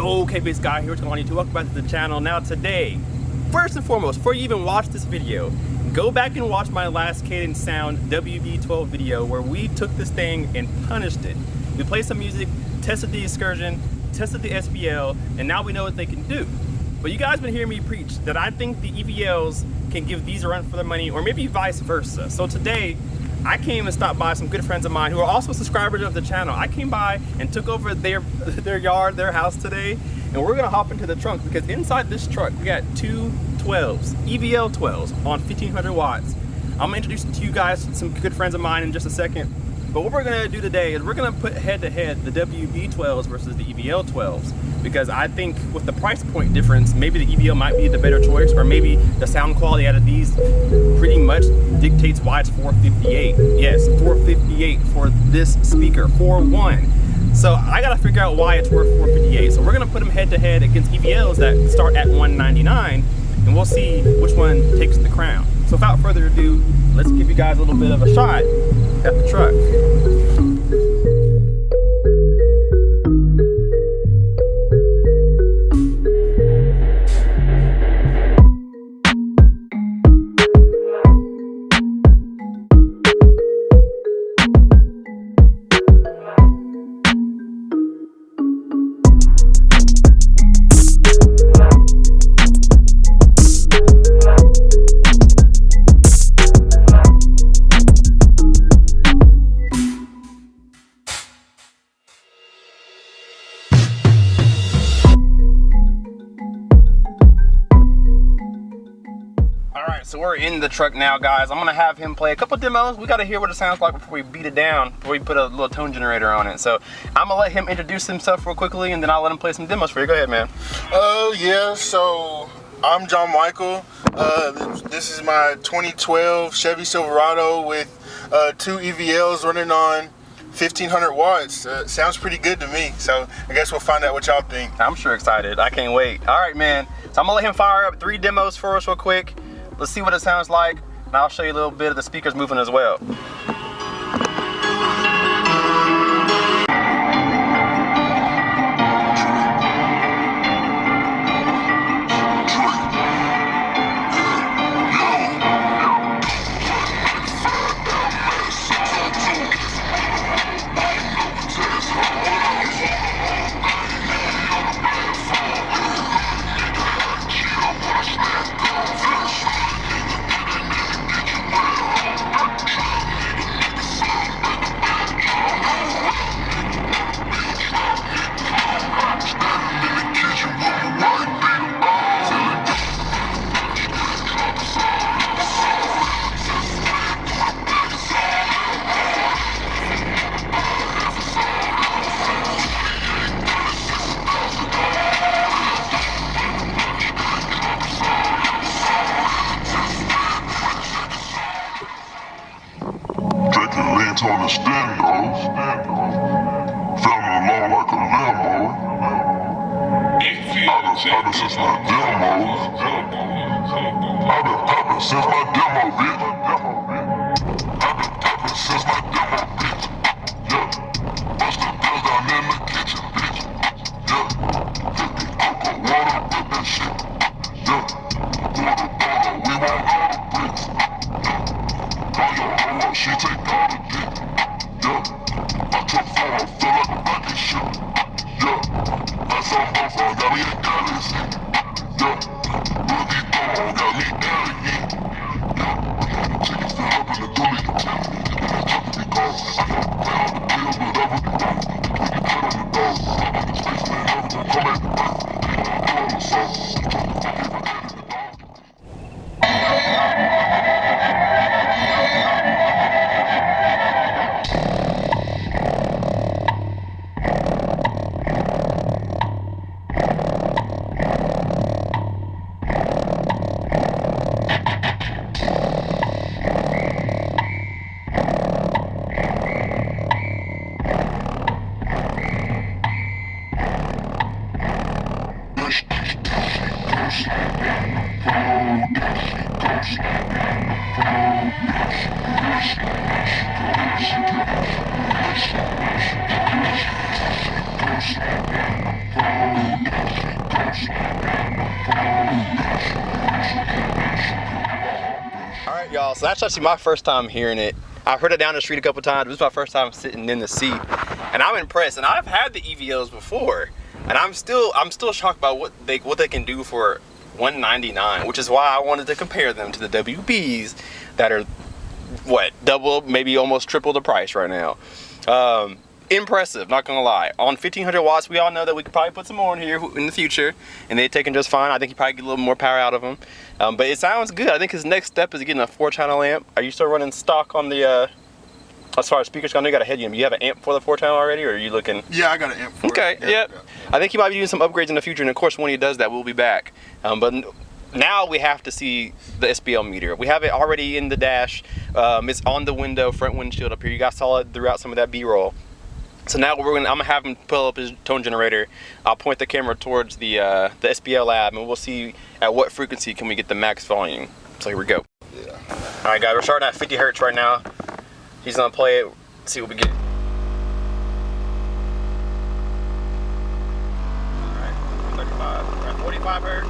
Yo, Kpaceguy here, telling you to welcome back to the channel. Now today, first and foremost, before you even watch this video, go back and watch my last Cadence Sound WB12 video where we took this thing and punished it. We played some music, tested the excursion, tested the SVL, and now we know what they can do. But you guys been hearing me preach that I think the EVLs can give these a run for their money, or maybe vice versa. So today, I came and stopped by some good friends of mine who are also subscribers of the channel. I came by and took over their yard, their house today, and we're gonna hop into the trunk because inside this truck we got two 12s, EVL 12s on 1500 watts. I'm gonna introduce to you guys some good friends of mine in just a second. But what we're gonna do today is we're gonna put head to head the WB12s versus the EVL 12s, because I think with the price point difference, maybe the EVL might be the better choice, or maybe the sound quality out of these pretty much dictates why it's $458. Yes, $458 for this speaker, 4.1. So I gotta figure out why it's worth $458. So we're gonna put them head to head against EVLs that start at $199, and we'll see which one takes the crown. So without further ado, let's give you guys a little bit of a shot at the truck. So we're in the truck now, guys. I'm gonna have him play a couple demos. We gotta hear what it sounds like before we beat it down, before we put a little tone generator on it. So I'm gonna let him introduce himself real quickly, and then I'll let him play some demos for you. Go ahead, man. Yeah, so I'm John Michael. This is my 2012 Chevy Silverado with two EVLs running on 1500 watts. Sounds pretty good to me, so I guess we'll find out what y'all think. I'm sure excited. I can't wait. All right, man. So I'm gonna let him fire up 3 demos for us real quick. Let's see what it sounds like, and I'll show you a little bit of the speakers moving as well. On the stereo, feeling alone like a limo. I've been since my demos. I've been poppin' since my demo, bitch. I've been poppin' since my demo, bitch. Yeah, bust the girls down in the kitchen, bitch. Yeah, put the cocoa water with that shit. Yeah, water bottle, we want all the bricks. Yeah, call your hoe up, she take all the dick. I took phone, I feel like a bucket shit. Yeah, I saw my phone, got me a galaxy. Yeah, Ruby Dawn got me alien. Yeah, chicken fill up in the gully. It's jumping because I can't play all the pills, whatever the dog. When you put on the dog, the spaceman never gon' come at the earth. I'm on the sauce, I'm trying to fuck if I edit the dog. So that's actually my first time hearing it. I've heard it down the street a couple times. This is my first time sitting in the seat, and I'm impressed. And I've had the EVLs before, and I'm still shocked by what they can do for $199, which is why I wanted to compare them to the WBs that are what, double, maybe almost triple the price right now. Impressive, not gonna lie. On 1500 watts, we all know that we could probably put some more in here in the future, and they're taking just fine. I think you probably get a little more power out of them, but it sounds good. I think his next step is getting a 4-channel amp. Are you still running stock on the as far as speakers go? I know you got a head unit. You have an amp for the 4-channel already, or are you looking? Yeah, I got an amp for it. Yeah. I think he might be doing some upgrades in the future, and of course when he does that, we'll be back. But now we have to see the SPL meter. We have it already in the dash. It's on the window, front windshield up here. You guys saw it throughout some of that B-roll. So now I'm gonna have him pull up his tone generator. I'll point the camera towards the SPL lab, and we'll see at what frequency can we get the max volume. So here we go. Yeah. All right, guys, we're starting at 50 hertz right now. He's gonna play it, see what we get. All right, 135. We're at 45 hertz.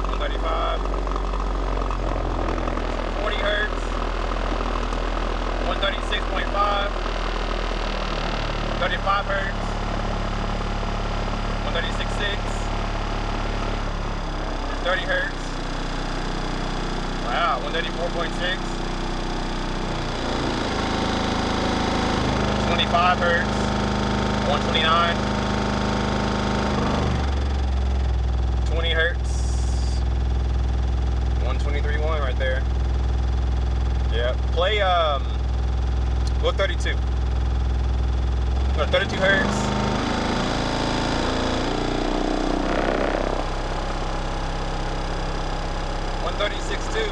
135. 40 hertz. 136.5. 35 hertz, 136.6, 30 hertz, wow, 134.6, 25 hertz, 129, 20 hertz, 123.1 right there. Yeah, play go 32. 32 hertz. 136.2.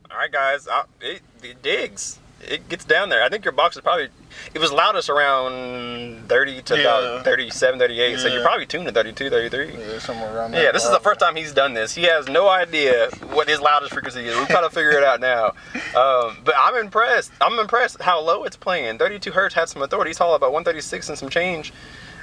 All right, guys. It digs. It gets down there. I think your box is probably, it was loudest around 30 to about 37, 38. So you're probably tuned to 32, 33. Yeah, somewhere around there. Yeah, this is the first time he's done this. He has no idea what his loudest frequency is. We're trying to figure it out now. But I'm impressed. I'm impressed how low it's playing. 32 hertz had some authority. He's all about 136 and some change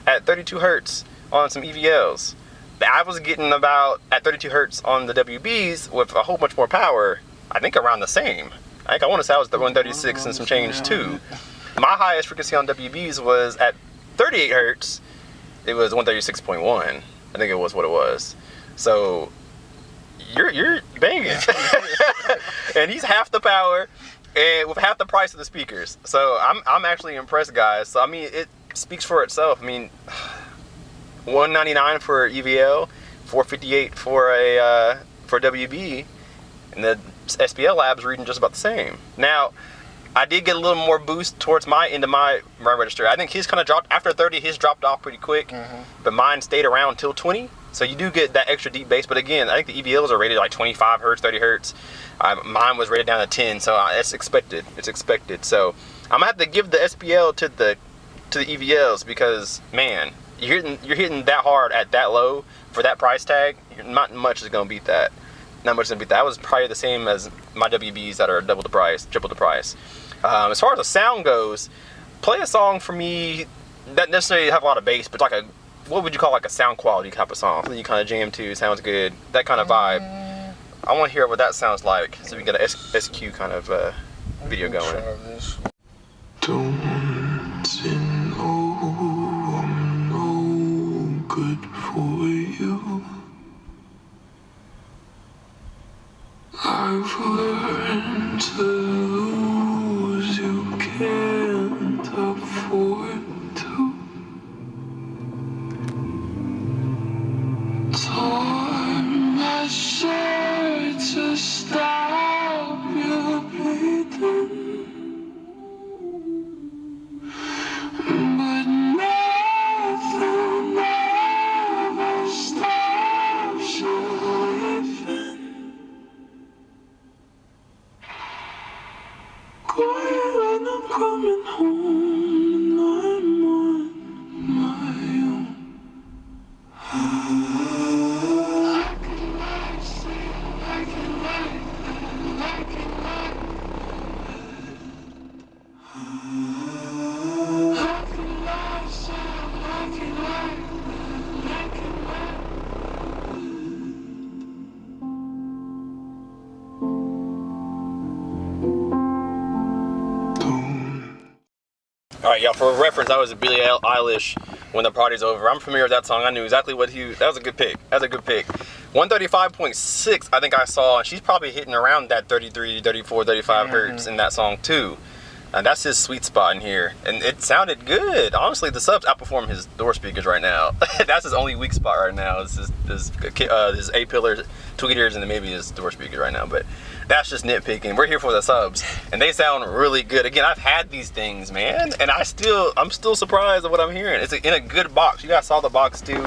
at 32 hertz on some EVLs. I was getting about, at 32 hertz on the WBs with a whole bunch more power, I think around the same. I want to say I was the 136 and some change too. My highest frequency on WBs was at 38 hertz. It was 136.1. I think it was what it was. So you're banging. And he's half the power and with half the price of the speakers. So I'm actually impressed, guys. So I mean, it speaks for itself. I mean, $199 for EVL, $458 for a for WB, and the SPL lab's reading just about the same. Now, I did get a little more boost towards my end of my register. I think his kind of dropped after 30. His dropped off pretty quick, but mine stayed around till 20. So you do get that extra deep bass. But again, I think the EVLs are rated like 25 hertz, 30 hertz. Mine was rated down to 10, so it's expected. It's expected. So I'm gonna have to give the SPL to the EVLs because man, you're hitting that hard at that low for that price tag. Not much is gonna beat that. Not much is gonna beat that. That was probably the same as my WBs that are double the price, triple the price. As far as the sound goes, play a song for me that necessarily have a lot of bass, but like a, what would you call like a sound quality type of song? Something you kind of jam to, sounds good, that kind of vibe. I want to hear what that sounds like, so we get an SQ kind of video going. Don't know I'm no good for you. I've learned to lose, you can't afford to. Tore my shirt to stop you bleeding, but nothing ever stops you leaving. Quiet when I'm coming home and I'm on my own. I can lie, say I can lie, I can lie. I can lie, say I can lie, I can lie. All right, y'all, for reference, that was Billie Eilish, When the Party's Over. I'm familiar with that song. I knew exactly what that was a good pick. That was a good pick. 135.6, I think I saw, and she's probably hitting around that 33, 34, 35 hertz in that song too. And that's his sweet spot in here. And it sounded good. Honestly, the subs outperform his door speakers right now. That's his only weak spot right now. Is his A-pillar tweeters and then maybe his door speakers right now. But that's just nitpicking. We're here for the subs. And they sound really good. Again, I've had these things, man. And I'm still surprised at what I'm hearing. It's in a good box. You guys saw the box too.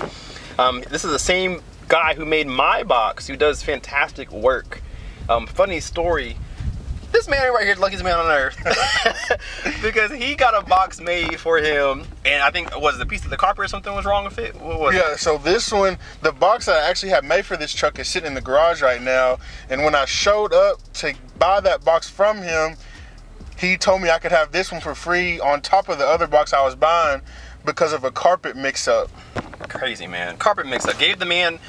This is the same guy who made my box, who does fantastic work. Funny story. This man right here is the luckiest man on earth because he got a box made for him, and I think the piece of the carpet or something was wrong with it. What was it? So this one, the box I actually have made for this truck is sitting in the garage right now, and when I showed up to buy that box from him, he told me I could have this one for free on top of the other box I was buying because of a carpet mix-up. Crazy, man. Carpet mix-up. Gave the man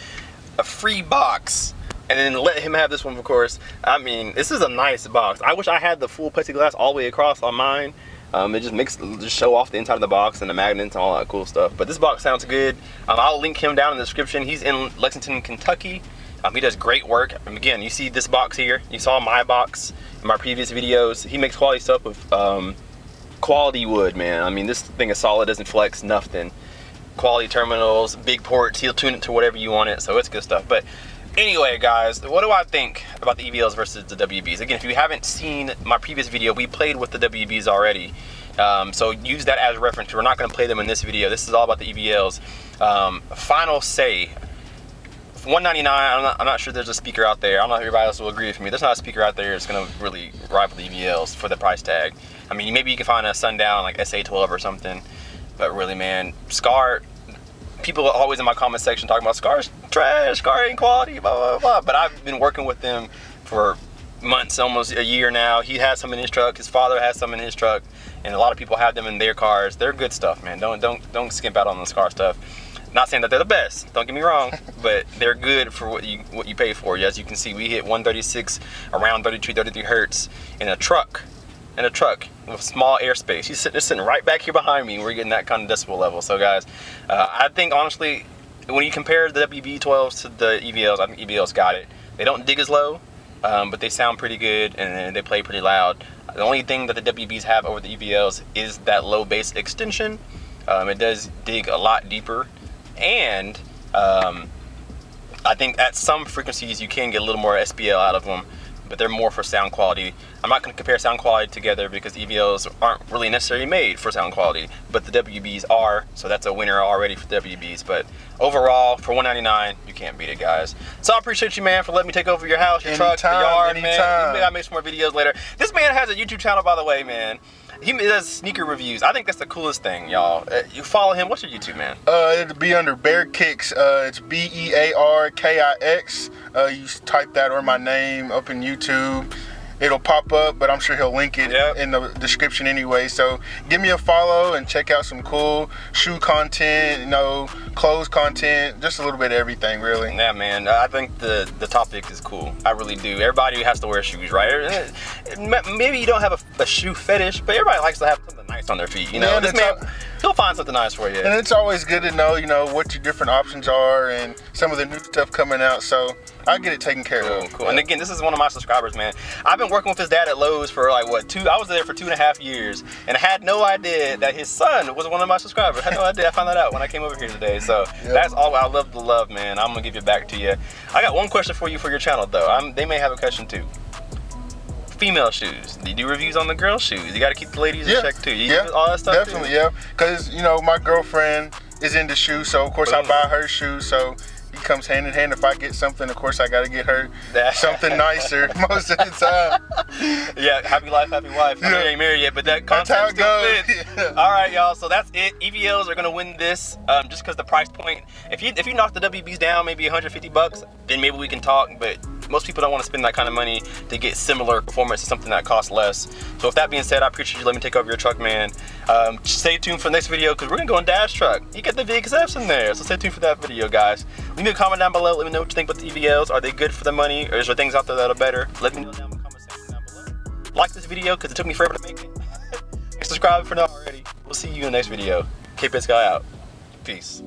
a free box and then let him have this one, of course. I mean, this is a nice box. I wish I had the full plexiglass all the way across on mine. It just show off the inside of the box and the magnets and all that cool stuff. But this box sounds good. I'll link him down in the description. He's in Lexington, Kentucky. He does great work. And again, you see this box here. You saw my box in my previous videos. He makes quality stuff with quality wood, man. I mean, this thing is solid, doesn't flex, nothing. Quality terminals, big ports. He'll tune it to whatever you want it, so it's good stuff. But anyway, guys, what do I think about the EVLs versus the WBs? Again, if you haven't seen my previous video, we played with the WBs already. So use that as reference. We're not going to play them in this video. This is all about the EVLs. Final say. 199. I'm not sure there's a speaker out there. I don't know if everybody else will agree with me. There's not a speaker out there that's going to really rival the EVLs for the price tag. I mean, maybe you can find a Sundown like SA12 or something. But really, man, Skar, people are always in my comment section talking about Skar's trash, Skar ain't quality, blah, blah, blah. But I've been working with them for months, almost a year now. He has some in his truck. His father has some in his truck. And a lot of people have them in their cars. They're good stuff, man. Don't skimp out on the Skar stuff. Not saying that they're the best, don't get me wrong, but they're good for what you pay for. As you can see, we hit 136, around 32, 33 hertz in a truck. With small airspace. He's sitting right back here behind me. We're getting that kind of decibel level. So guys, I think honestly, when you compare the WB12s to the EVLs, I think EVLs got it. They don't dig as low, but they sound pretty good and they play pretty loud. The only thing that the WBs have over the EVLs is that low bass extension. It does dig a lot deeper, and I think at some frequencies you can get a little more SPL out of them, but they're more for sound quality. I'm not going to compare sound quality together because EVLs aren't really necessarily made for sound quality, but the WBs are, so that's a winner already for WBs. But overall, for $199, you can't beat it, guys. So I appreciate you, man, for letting me take over your house, your truck, the yard, man. I gotta make some more videos later. This man has a YouTube channel, by the way, man. He does sneaker reviews. I think that's the coolest thing, y'all. You follow him. What's your YouTube, man? It'll be under Bear Kicks. It's BEARKIX. You type that or my name up in YouTube. It'll pop up, but I'm sure he'll link it in the description anyway. So give me a follow and check out some cool shoe content, clothes content, just a little bit of everything, really. Yeah, man. I think the topic is cool. I really do. Everybody has to wear shoes, right? Maybe you don't have a shoe fetish, but everybody likes to have something nice on their feet. This man, he'll find something nice for you. And it's always good to know, what your different options are and some of the new stuff coming out. So I get it taken care of. Cool. And again, this is one of my subscribers, man. I've been working with his dad at Lowe's for I was there for 2.5 years, and I had no idea that his son was one of my subscribers. I had no idea. I found that out when I came over here today. So that's all. I love the love, man. I'm gonna give it back to you. I got one question for you for your channel, though. They may have a question too. Female shoes. Do you do reviews on the girl shoes? You got to keep the ladies in check too. You do all that stuff definitely, too? yeah. Because my girlfriend is into shoes, so of course I buy her shoes. So it comes hand in hand. If I get something, of course I got to get her something nicer most of the time. Yeah, happy life, happy wife. I know you ain't married yet, but that concept still fits. All right, y'all. So that's it. EVLs are gonna win this, just because the price point. If you knock the WBs down, maybe 150 bucks, then maybe we can talk. But most people don't want to spend that kind of money to get similar performance to something that costs less. So with that being said, I appreciate you letting me take over your truck, man. Stay tuned for the next video because we're gonna go on Dash truck. You get the VXFs in there, so stay tuned for that video, guys. Leave me a comment down below. Let me know what you think about the EVLs. Are they good for the money, or is there things out there that are better? Let me know down in the comment section down below. Like this video because it took me forever to make it. And subscribe if you're not already. We'll see you in the next video. Kpaceguy out. Peace.